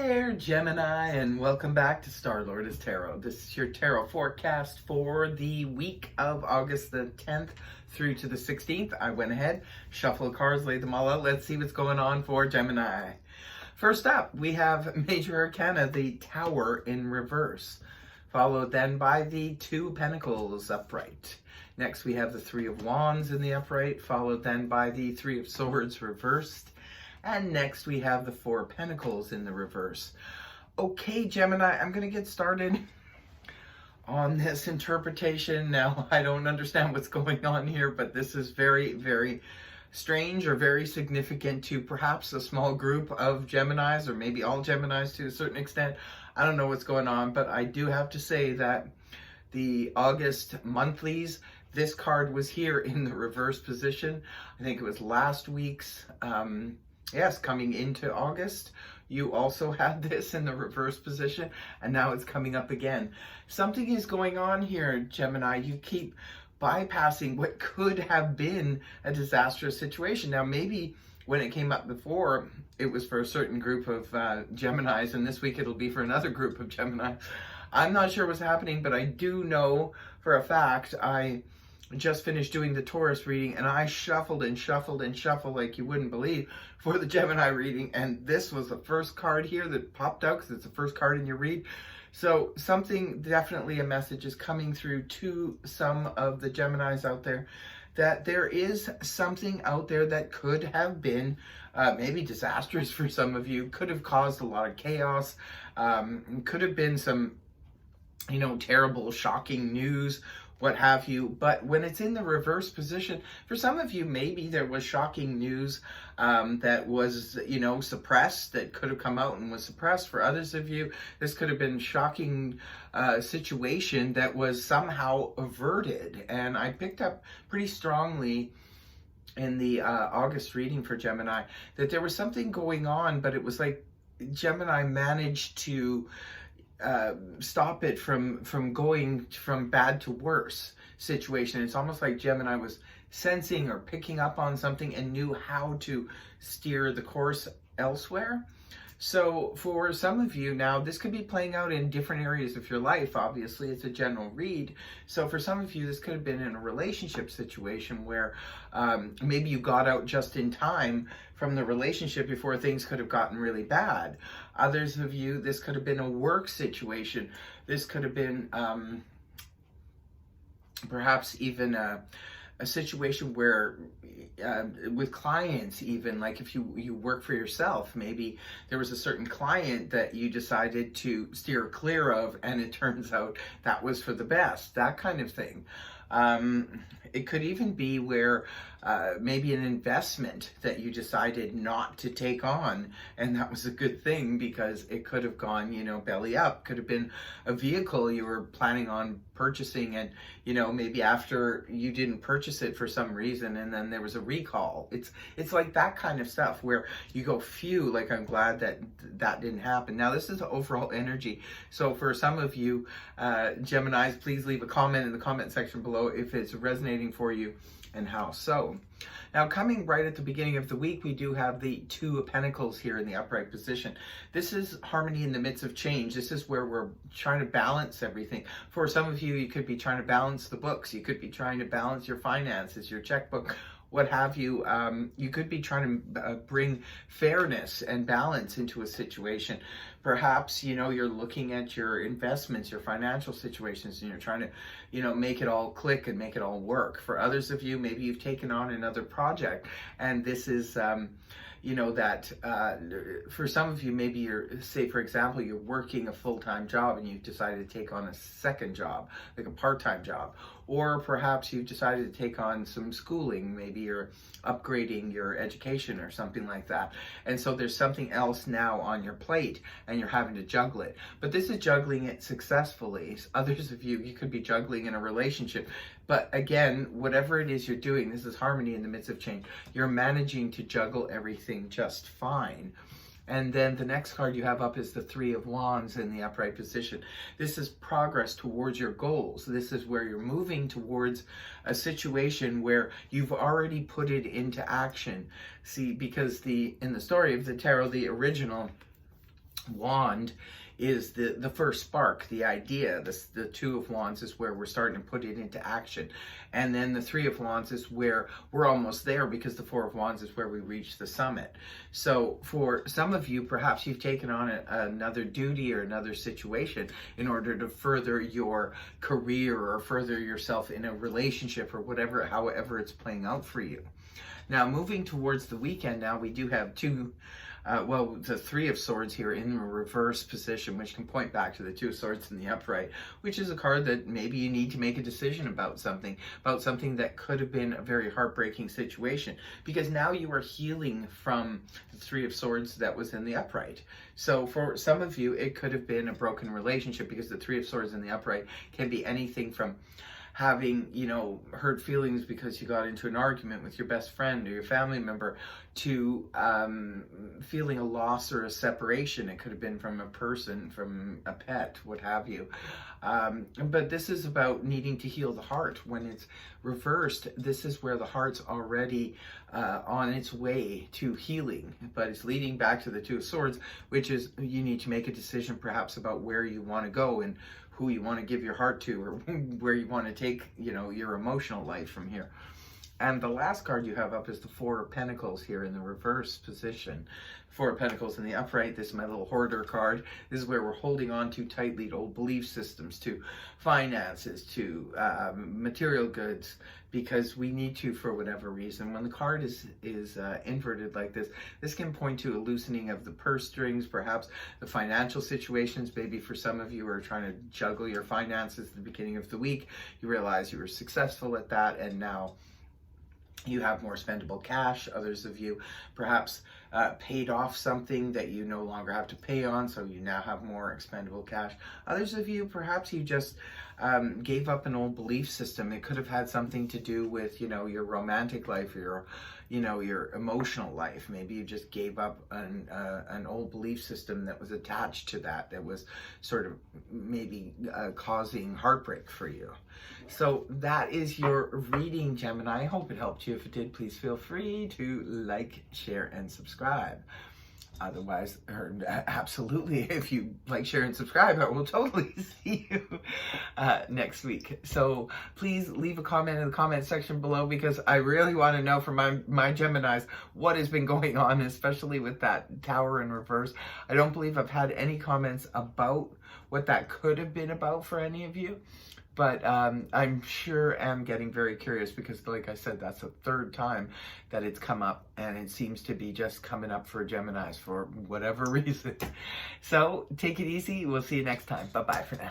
there, Gemini, and welcome back to Starlord Tarot. This is your tarot forecast for the week of August the 10th through to the 16th. I went ahead, shuffled cards, laid them all out. Let's see what's going on for Gemini. First up, we have Major Arcana, the Tower in reverse, followed then by the Two of Pentacles upright. Next, we have the Three of Wands in the upright, followed then by the Three of Swords reversed. And next we have the Four of Pentacles in the reverse. Okay, Gemini, I'm going to get started on this interpretation. Now, I don't understand what's going on here, but this is very, very strange or very significant to perhaps a small group of Geminis, or maybe all Geminis to a certain extent. I don't know what's going on, but I do have to say that the August monthlies, this card was here in the reverse position. I think it was last week's yes, coming into August, you also had this in the reverse position, and now it's coming up again. Something is going on here, Gemini. You keep bypassing what could have been a disastrous situation. Now, maybe when it came up before, it was for a certain group of Geminis, and this week it'll be for another group of Gemini. I'm not sure what's happening, but I do know for a fact I just finished doing the Taurus reading, and I shuffled and shuffled and shuffled like you wouldn't believe for the Gemini reading, and this was the first card here that popped out because it's the first card in your read. So something, definitely a message is coming through to some of the Geminis out there, that there is something out there that could have been maybe disastrous for some of you, could have caused a lot of chaos, could have been some, terrible, shocking news, what have you. But when it's in the reverse position, for some of you, maybe there was shocking news that was, suppressed, that could have come out and was suppressed. For others of you, this could have been shocking situation that was somehow averted. And I picked up pretty strongly in the August reading for Gemini that there was something going on, but it was like Gemini managed to stop it from going from bad to worse situation. It's almost like Gemini was sensing or picking up on something and knew how to steer the course elsewhere. So for some of you now, this could be playing out in different areas of your life. Obviously, it's a general read. So for some of you, this could have been in a relationship situation where maybe you got out just in time from the relationship before things could have gotten really bad. Others of you, this could have been a work situation. This could have been perhaps even a situation where with clients, even like if you work for yourself, maybe there was a certain client that you decided to steer clear of, and it turns out that was for the best, that kind of thing. It could even be where maybe an investment that you decided not to take on, and that was a good thing because it could have gone, belly up. Could have been a vehicle you were planning on purchasing, and maybe after you didn't purchase it for some reason, and then there was a recall. It's like that kind of stuff where you go, phew, like I'm glad that didn't happen. Now this is the overall energy. So for some of you Geminis, please leave a comment in the comment section below if it's resonating for you and how so. Now, coming right at the beginning of the week, we do have the Two of Pentacles here in the upright position. This is harmony in the midst of change. This is where we're trying to balance everything. For some of you, you could be trying to balance the books. You could be trying to balance your finances, your checkbook, what have you. You could be trying to bring fairness and balance into a situation. Perhaps, you're looking at your investments, your financial situations, and you're trying to, make it all click and make it all work. For others of you, maybe you've taken on another project, and this is, for some of you, maybe say, for example, you're working a full-time job and you've decided to take on a second job, like a part-time job. Or perhaps you've decided to take on some schooling, maybe you're upgrading your education or something like that. And so there's something else now on your plate and you're having to juggle it. But this is juggling it successfully. Others of you could be juggling in a relationship. But again, whatever it is you're doing, this is harmony in the midst of change. You're managing to juggle everything just fine. And then the next card you have up is the Three of Wands in the upright position. This is progress towards your goals. This is where you're moving towards a situation where you've already put it into action. See, because in the story of the tarot, the original wand is the first spark, the idea. The Two of Wands is where we're starting to put it into action. And then the Three of Wands is where we're almost there, because the Four of Wands is where we reach the summit. So for some of you, perhaps you've taken on another duty or another situation in order to further your career or further yourself in a relationship or whatever, however it's playing out for you. Now, moving towards the weekend, now we do have the Three of Swords here in the reverse position, which can point back to the Two of Swords in the upright, which is a card that maybe you need to make a decision about something that could have been a very heartbreaking situation, because now you are healing from the Three of Swords that was in the upright. So for some of you, it could have been a broken relationship, because the Three of Swords in the upright can be anything from having, hurt feelings because you got into an argument with your best friend or your family member, to feeling a loss or a separation. It could have been from a person, from a pet, what have you. But this is about needing to heal the heart. When it's reversed, this is where the heart's already on its way to healing, but it's leading back to the Two of Swords, which is you need to make a decision perhaps about where you want to go and who you want to give your heart to, or where you want to take, your emotional life from here. And the last card you have up is the Four of Pentacles here in the reverse position. Four of Pentacles in the upright, this is my little hoarder card. This is where we're holding on to tightly to old belief systems, to finances, to material goods, because we need to, for whatever reason. When the card is inverted like this, this can point to a loosening of the purse strings, perhaps the financial situations. Maybe for some of you are trying to juggle your finances at the beginning of the week. You realize you were successful at that, and now you have more spendable cash. Others of you perhaps paid off something that you no longer have to pay on, so you now have more expendable cash. Others of you, perhaps you just gave up an old belief system. It could have had something to do with, your romantic life, or your emotional life. Maybe you just gave up an old belief system that was attached to that was sort of maybe causing heartbreak for you. So that is your reading, Gemini. I hope it helped you. If it did, please feel free to like, share, and subscribe. Otherwise, or absolutely, if you like, share, and subscribe, I will totally see you next week. So please leave a comment in the comment section below, because I really want to know from my Geminis what has been going on, especially with that Tower in reverse. I don't believe I've had any comments about what that could have been about for any of you. But I'm sure am getting very curious, because like I said, that's the third time that it's come up, and it seems to be just coming up for Geminis for whatever reason. So take it easy. We'll see you next time. Bye-bye for now.